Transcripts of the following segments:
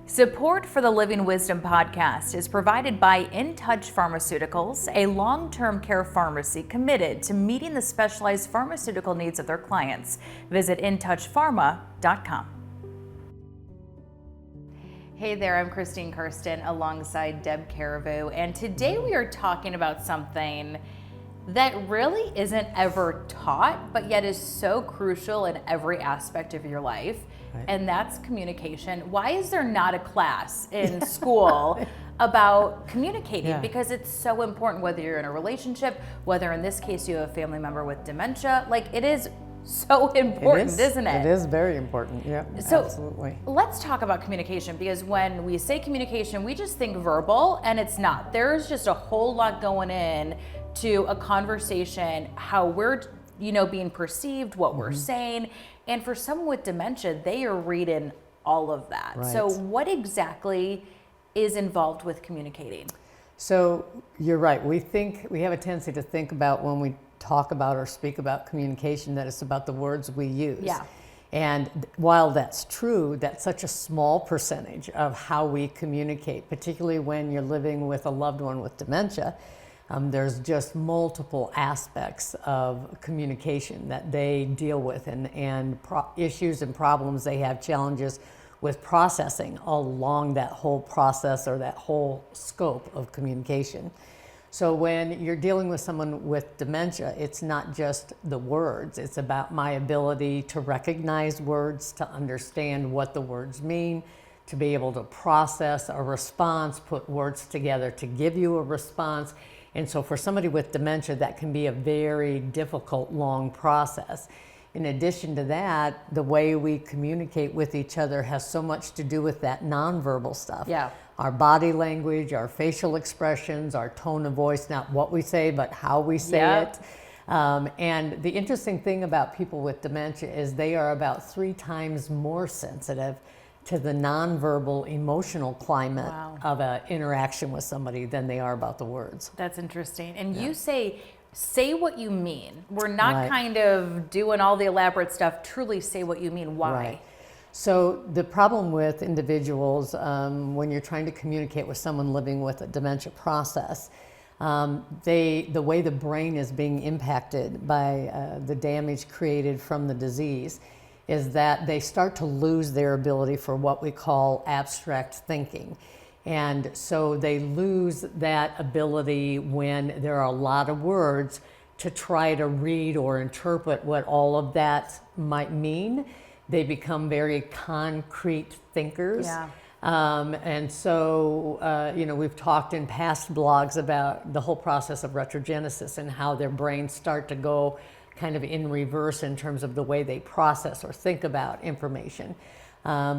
Support for the Living Wisdom podcast is provided by InTouch Pharmaceuticals, a long-term care pharmacy committed to meeting the specialized pharmaceutical needs of their clients. Visit InTouchPharma.com. Hey there, I'm Karsten alongside Deb Carriveau, and today we are talking about something that really isn't ever taught, but yet is so crucial in every aspect of your life. Right. And that's communication. Why is there not a class in school about communicating? Yeah. Because it's so important, whether you're in a relationship, whether in this case you have a family member with dementia, like it is so important, isn't it? It is very important, yeah, so absolutely. Let's talk about communication, because when we say communication, we just think verbal, and it's not. There's just a whole lot going in to a conversation, how we're being perceived, what we're saying. And for someone with dementia, they are reading all of that. Right. So what exactly is involved with communicating? So you're right. We have a tendency to think about, when we talk about or speak about communication, that it's about the words we use. Yeah. And while that's true, that's such a small percentage of how we communicate, particularly when you're living with a loved one with dementia. There's just multiple aspects of communication that they deal with, and issues and problems they have, challenges with processing along that whole process or that whole scope of communication. So when you're dealing with someone with dementia, it's not just the words, it's about my ability to recognize words, to understand what the words mean, to be able to process a response, put words together to give you a response. And so for somebody with dementia, that can be a very difficult, long process. In addition to that, the way we communicate with each other has so much to do with that nonverbal stuff. Yeah. Our body language, our facial expressions, our tone of voice, not what we say, but how we say it. And the interesting thing about people with dementia is they are about 3 times more sensitive to the nonverbal emotional climate of an interaction with somebody than they are about the words. That's interesting. And you say what you mean. We're not kind of doing all the elaborate stuff. Truly say what you mean. Why? Right. So the problem with individuals, when you're trying to communicate with someone living with a dementia process, the way the brain is being impacted by the damage created from the disease is that they start to lose their ability for what we call abstract thinking. And so they lose that ability when there are a lot of words to try to read or interpret what all of that might mean. They become very concrete thinkers. Yeah. And so, we've talked in past blogs about the whole process of retrogenesis and how their brains start to go kind of in reverse in terms of the way they process or think about information.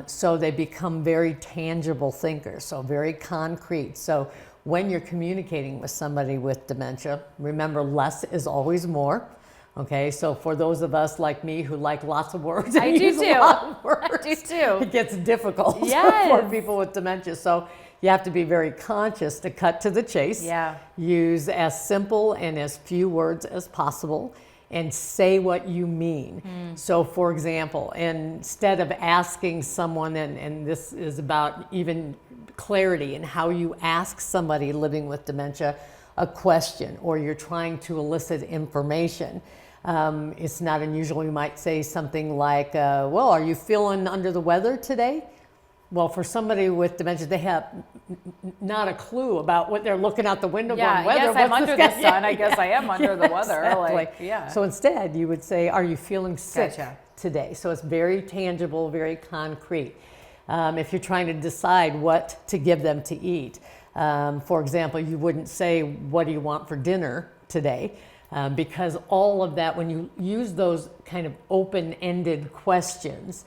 So they become very tangible thinkers, so very concrete. So when you're communicating with somebody with dementia, remember, less is always more. Okay, so for those of us like me who like lots of words, I do too. I do too. It gets difficult for people with dementia. So you have to be very conscious to cut to the chase. Yeah. Use as simple and as few words as possible, and say what you mean. So for example, instead of asking someone, and this is about even clarity in how you ask somebody living with dementia a question, or you're trying to elicit information, it's not unusual. You might say something like, well, are you feeling under the weather today? Well, for somebody with dementia, they have not a clue about what they're looking out the window going, weather. Yes, I'm under the sun. I guess I am under the weather. Exactly. So instead, you would say, are you feeling sick today? So it's very tangible, very concrete. If you're trying to decide what to give them to eat, for example, you wouldn't say, what do you want for dinner today? Because all of that, when you use those kind of open-ended questions,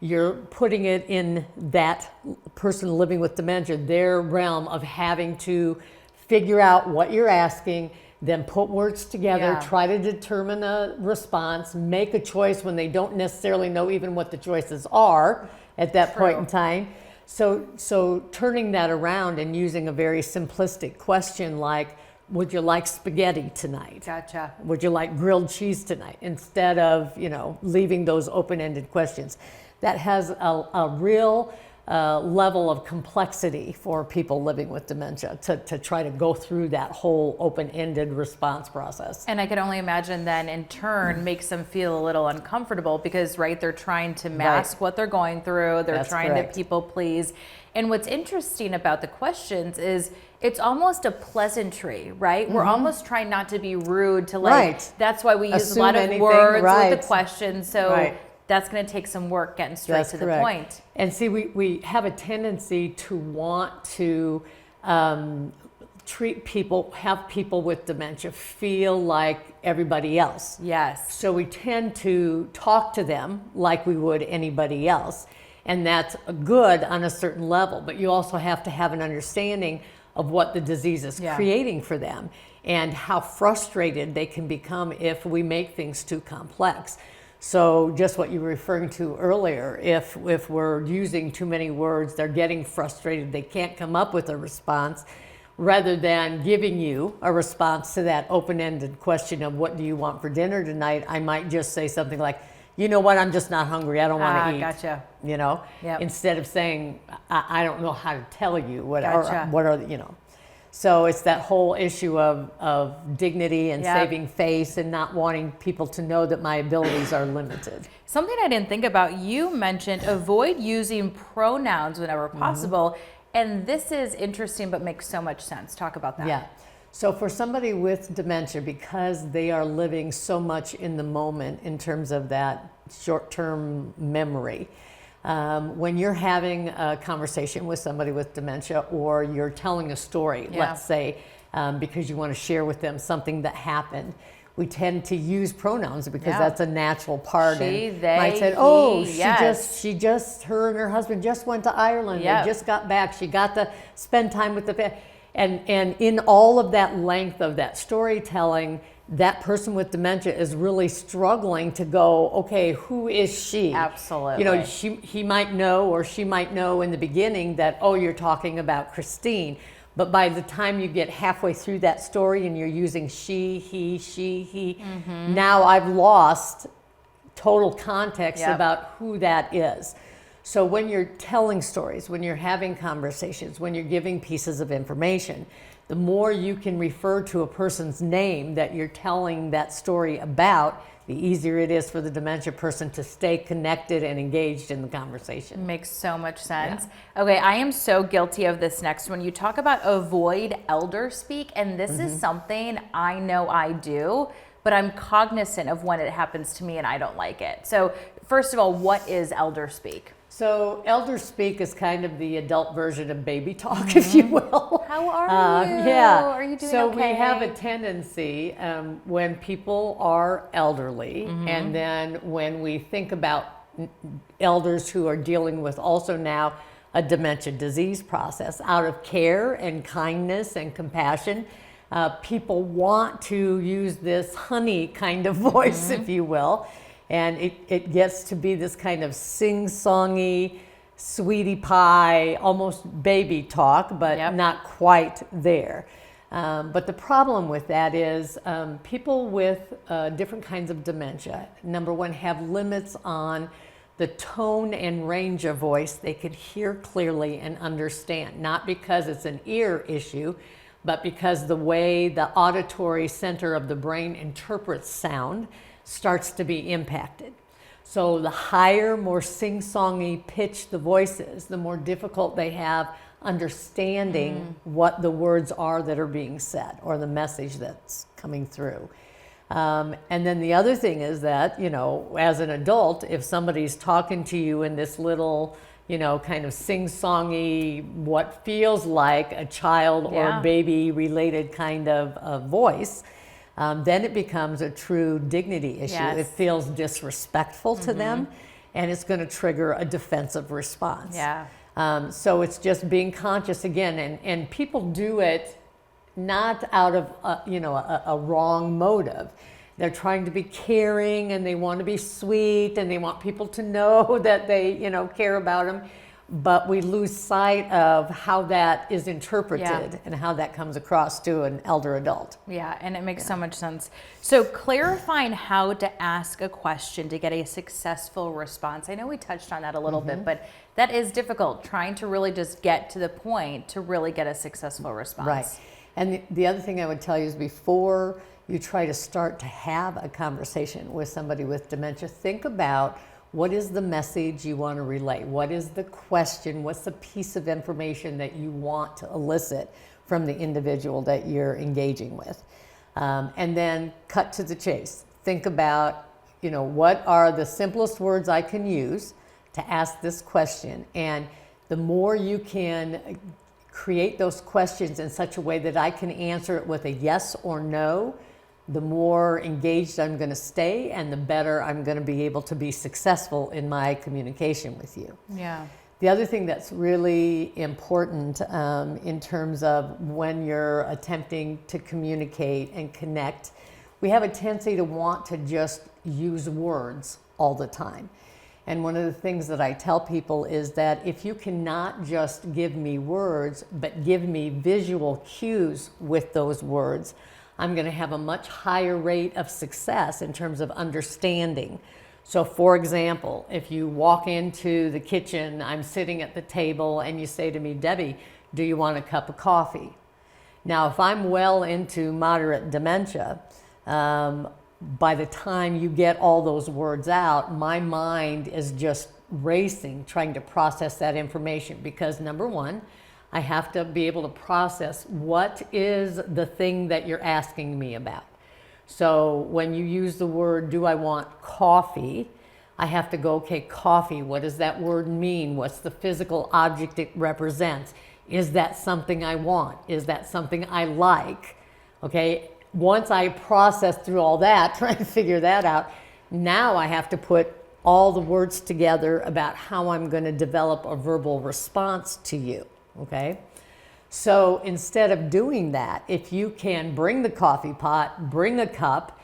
you're putting it in that person living with dementia, their realm of having to figure out what you're asking, then put words together, try to determine a response, make a choice when they don't necessarily know even what the choices are at that point in time. So turning that around and using a very simplistic question like, would you like spaghetti tonight? Gotcha. Would you like grilled cheese tonight? Instead of, leaving those open-ended questions. That has a real level of complexity for people living with dementia to try to go through that whole open-ended response process. And I can only imagine then in turn makes them feel a little uncomfortable because, right, they're trying to mask what they're going through. They're trying to people please. And what's interesting about the questions is it's almost a pleasantry, right? We're almost trying not to be rude to that's why we use a lot of words with the questions. So that's going to take some work getting straight to the point. And see, we have a tendency to want to have people with dementia feel like everybody else. Yes. So we tend to talk to them like we would anybody else. And that's good on a certain level. But you also have to have an understanding of what the disease is creating for them and how frustrated they can become if we make things too complex. So just what you were referring to earlier, if we're using too many words, they're getting frustrated, they can't come up with a response, rather than giving you a response to that open-ended question of what do you want for dinner tonight, I might just say something like, you know what, I'm just not hungry, I don't want to eat. Gotcha. You know, instead of saying, I don't know how to tell you what are, you know. So it's that whole issue of dignity and saving face and not wanting people to know that my abilities are limited. Something I didn't think about, you mentioned avoid using pronouns whenever possible. And this is interesting, but makes so much sense. Talk about that. Yeah. So for somebody with dementia, because they are living so much in the moment in terms of that short-term memory, when you're having a conversation with somebody with dementia or you're telling a story, let's say, because you want to share with them something that happened, we tend to use pronouns because that's a natural part. She, and they, might say, oh, her and her husband just went to Ireland. They just got back. She got to spend time with the family. And in all of that length of that storytelling, that person with dementia is really struggling to go, okay, who is she? Absolutely. You know, he might know or she might know in the beginning that, oh, you're talking about Christine. But by the time you get halfway through that story and you're using she, he, now I've lost total context about who that is. So when you're telling stories, when you're having conversations, when you're giving pieces of information, the more you can refer to a person's name that you're telling that story about, the easier it is for the dementia person to stay connected and engaged in the conversation. Makes so much sense. Okay, I am so guilty of this next one. You talk about avoid elder speak, and this is something I know I do, but I'm cognizant of when it happens to me and I don't like it. So first of all, what is elder speak? So elder speak is kind of the adult version of baby talk, if you will. How are you? Are you doing okay? So we have a tendency when people are elderly, and then when we think about elders who are dealing with also now a dementia disease process, out of care and kindness and compassion, people want to use this honey kind of voice, if you will. And it gets to be this kind of sing-songy, sweetie pie, almost baby talk, but not quite there. But the problem with that is people with different kinds of dementia, number one, have limits on the tone and range of voice they could hear clearly and understand, not because it's an ear issue, but because the way the auditory center of the brain interprets sound starts to be impacted. So the higher, more sing-songy pitch the voice is, the more difficult they have understanding what the words are that are being said or the message that's coming through. And then the other thing is that, you know, as an adult, if somebody's talking to you in this little, you know, kind of sing-songy, what feels like a child or baby related kind of voice, then it becomes a true dignity issue. It feels disrespectful to them, and it's going to trigger a defensive response. So it's just being conscious again, and people do it not out of a wrong motive. They're trying to be caring, and they want to be sweet, and they want people to know that they care about them. but we lose sight of how that is interpreted and how that comes across to an elder adult. Yeah, and it makes so much sense. So clarifying how to ask a question to get a successful response. I know we touched on that a little bit, but that is difficult, trying to really just get to the point to really get a successful response. Right. And the other thing I would tell you is before you try to start to have a conversation with somebody with dementia, think about what is the message you want to relay? What is the question? What's the piece of information that you want to elicit from the individual that you're engaging with? And then cut to the chase. Think about, what are the simplest words I can use to ask this question? And the more you can create those questions in such a way that I can answer it with a yes or no, the more engaged I'm going to stay and the better I'm going to be able to be successful in my communication with you. Yeah. The other thing that's really important in terms of when you're attempting to communicate and connect, we have a tendency to want to just use words all the time. And one of the things that I tell people is that if you cannot just give me words, but give me visual cues with those words, I'm going to have a much higher rate of success in terms of understanding. So for example, if you walk into the kitchen, I'm sitting at the table and you say to me, Debbie, do you want a cup of coffee? Now, if I'm well into moderate dementia, by the time you get all those words out, my mind is just racing, trying to process that information because number one, I have to be able to process what is the thing that you're asking me about. So when you use the word, do I want coffee? I have to go, okay, coffee, what does that word mean? What's the physical object it represents? Is that something I want? Is that something I like? Okay, once I process through all that, trying to figure that out, now I have to put all the words together about how I'm going to develop a verbal response to you. Okay, so instead of doing that, if you can bring the coffee pot, bring a cup,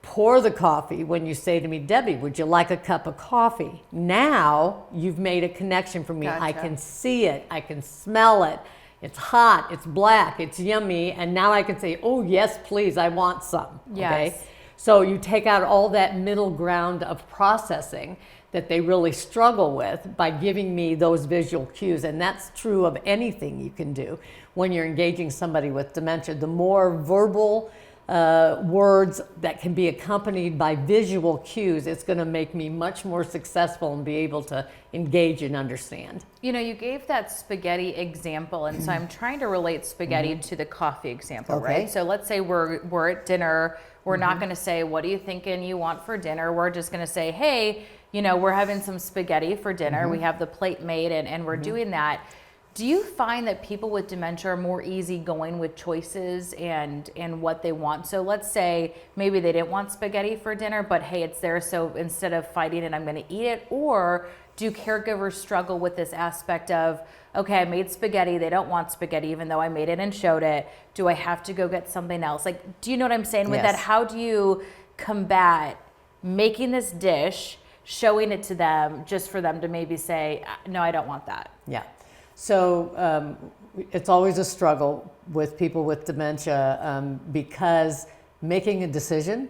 pour the coffee when you say to me, Debbie, would you like a cup of coffee? Now you've made a connection for me. Gotcha. I can see it, I can smell it. It's hot, it's black, it's yummy, and now I can say, oh yes, please, I want some. Yes. Okay? So you take out all that middle ground of processing that they really struggle with by giving me those visual cues. And that's true of anything you can do when you're engaging somebody with dementia. The more verbal words that can be accompanied by visual cues, it's going to make me much more successful and be able to engage and understand. You gave that spaghetti example, and so I'm trying to relate spaghetti to the coffee example, Okay. right? So let's say we're at dinner. We're not going to say, what are you thinking you want for dinner? We're just going to say, hey, we're having some spaghetti for dinner. We have the plate made and we're doing that. Do you find that people with dementia are more easygoing with choices and what they want? So let's say maybe they didn't want spaghetti for dinner, but hey, it's there, so instead of fighting it, I'm going to eat it. Or do caregivers struggle with this aspect of, okay, I made spaghetti, they don't want spaghetti even though I made it and showed it. Do I have to go get something else? Like, do you know what I'm saying with Yes. that? How do you combat making this dish, showing it to them just for them to maybe say, no, I don't want that? Yeah. So it's always a struggle with people with dementia because making a decision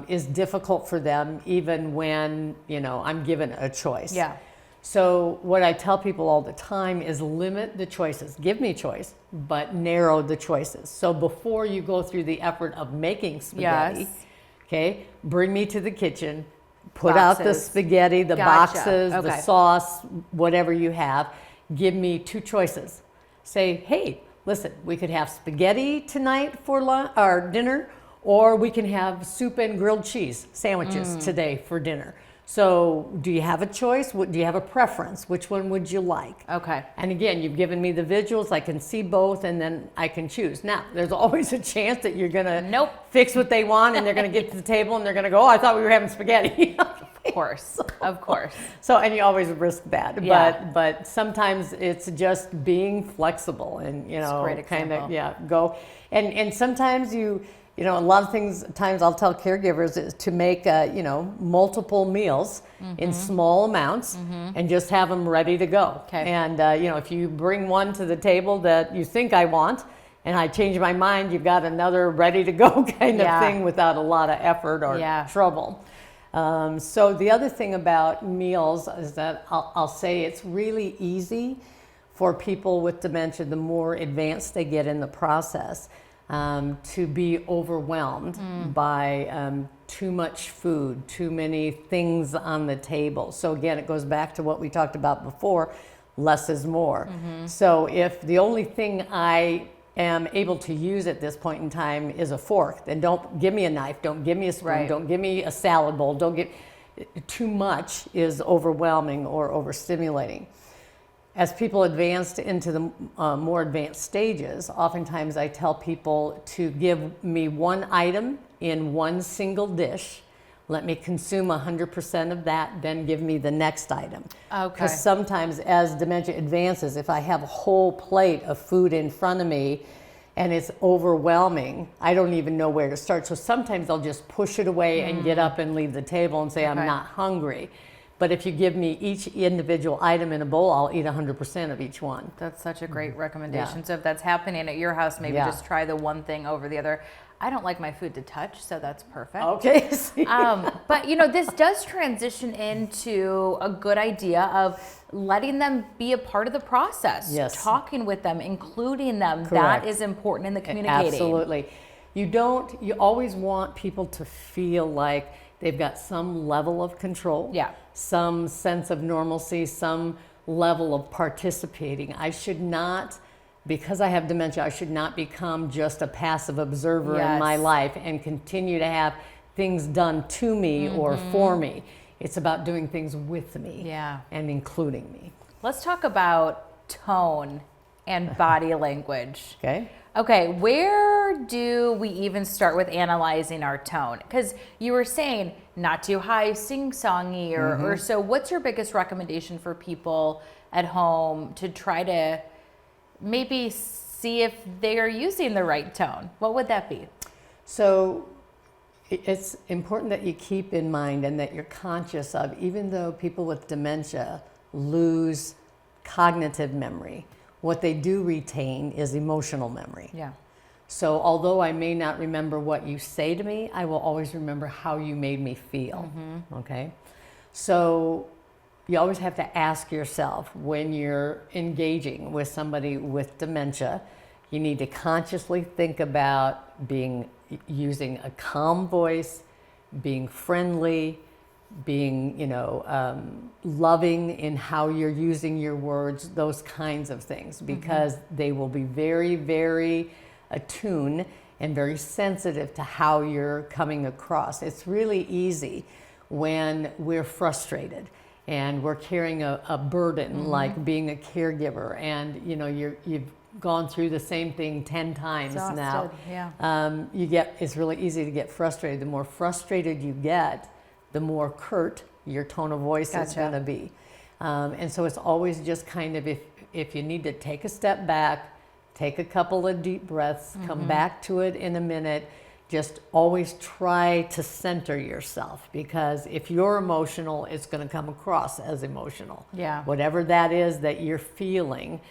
is difficult for them even when, I'm given a choice. Yeah. So what I tell people all the time is limit the choices. Give me choice, but narrow the choices. So before you go through the effort of making spaghetti, Yes. okay, bring me to the kitchen, put out the Boxes. spaghetti, the Gotcha. boxes, the Okay. sauce, whatever you have. Give me two choices. Say, hey, listen, we could have spaghetti tonight for lunch or dinner, or we can have soup and grilled cheese sandwiches today for dinner. So do you have a choice? Do you have a preference? Which one would you like? Okay. And again, you've given me the visuals. I can see both, and then I can choose. Now, there's always a chance that you're going to Nope. fix what they want, and they're going to get to the table, and they're going to go, oh, I thought we were having spaghetti. Of course. Of course. So, and you always risk that. Yeah. But sometimes it's just being flexible and, a great kind example. of, go. And sometimes You know, a lot of times I'll tell caregivers is to make, multiple meals in small amounts and just have them ready to go. Okay. And, if you bring one to the table that you think I want and I change my mind, you've got another ready to go kind of thing without a lot of effort or trouble. So the other thing about meals is that I'll say it's really easy for people with dementia, the more advanced they get in the process, to be overwhelmed by too much food, too many things on the table. So again, it goes back to what we talked about before, less is more. So if the only thing I am able to use at this point in time is a fork, then don't give me a knife, don't give me a spoon, don't give me a salad bowl, too much is overwhelming or overstimulating. As people advance into the more advanced stages, oftentimes I tell people to give me one item in one single dish, let me consume 100% of that, then give me the next item. Okay. Because sometimes as dementia advances, if I have a whole plate of food in front of me and it's overwhelming, I don't even know where to start. So sometimes I'll just push it away and get up and leave the table and say, I'm not hungry. But if you give me each individual item in a bowl, I'll eat 100% of each one. That's such a great recommendation. So if that's happening at your house, maybe just try the one thing over the other. I don't like my food to touch, so that's perfect. Okay. But this does transition into a good idea of letting them be a part of the process. Yes. Talking with them, including them. Correct. That is important in the communicating. Absolutely. You always want people to feel like they've got some level of control, some sense of normalcy, some level of participating. I should not, because I have dementia, I should not become just a passive observer in my life and continue to have things done to me or for me. It's about doing things with me and including me. Let's talk about tone and body language. Okay, where do we even start with analyzing our tone? Because you were saying not too high, sing-songy, or so. What's your biggest recommendation for people at home to try to maybe see if they are using the right tone? What would that be? So it's important that you keep in mind and that you're conscious of, even though people with dementia lose cognitive memory, what they do retain is emotional memory. So although I may not remember what you say to me, I will always remember how you made me feel. Okay? So you always have to ask yourself, when you're engaging with somebody with dementia, you need to consciously think about using a calm voice, being friendly, being, loving in how you're using your words, those kinds of things, because they will be very, very attuned and very sensitive to how you're coming across. It's really easy when we're frustrated and we're carrying a burden, like being a caregiver, and you've gone through the same thing 10 times now. It's really easy to get frustrated. The more frustrated you get, the more curt your tone of voice is going to be. And so it's always just kind of, if you need to take a step back, take a couple of deep breaths, come back to it in a minute, just always try to center yourself, because if you're emotional, it's going to come across as emotional. Whatever that is that you're feeling.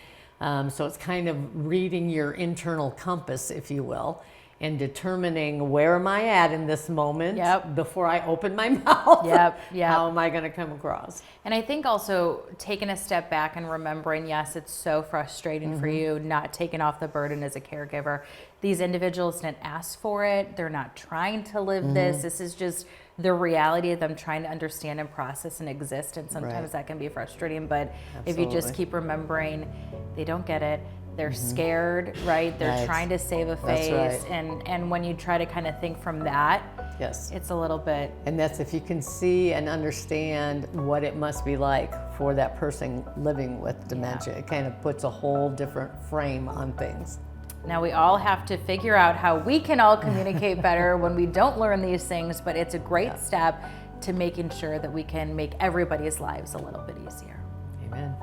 So it's kind of reading your internal compass, if you will, and determining, where am I at in this moment before I open my mouth? How am I going to come across? And I think also taking a step back and remembering, yes, it's so frustrating for you, not taking off the burden as a caregiver. These individuals didn't ask for it. They're not trying to live this. This is just the reality of them trying to understand and process and exist. And sometimes that can be frustrating. But if you just keep remembering, they don't get it. They're scared, right? They're trying to save a face. And when you try to kind of think from that, it's a little bit. And that's if you can see and understand what it must be like for that person living with dementia. It kind of puts a whole different frame on things. Now we all have to figure out how we can all communicate better when we don't learn these things, but it's a great step to making sure that we can make everybody's lives a little bit easier. Amen.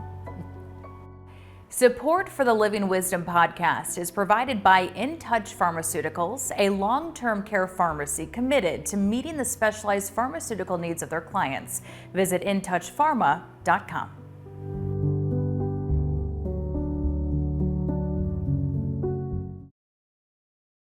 Support for the Living Wisdom podcast is provided by InTouch Pharmaceuticals, a long-term care pharmacy committed to meeting the specialized pharmaceutical needs of their clients. Visit intouchpharma.com.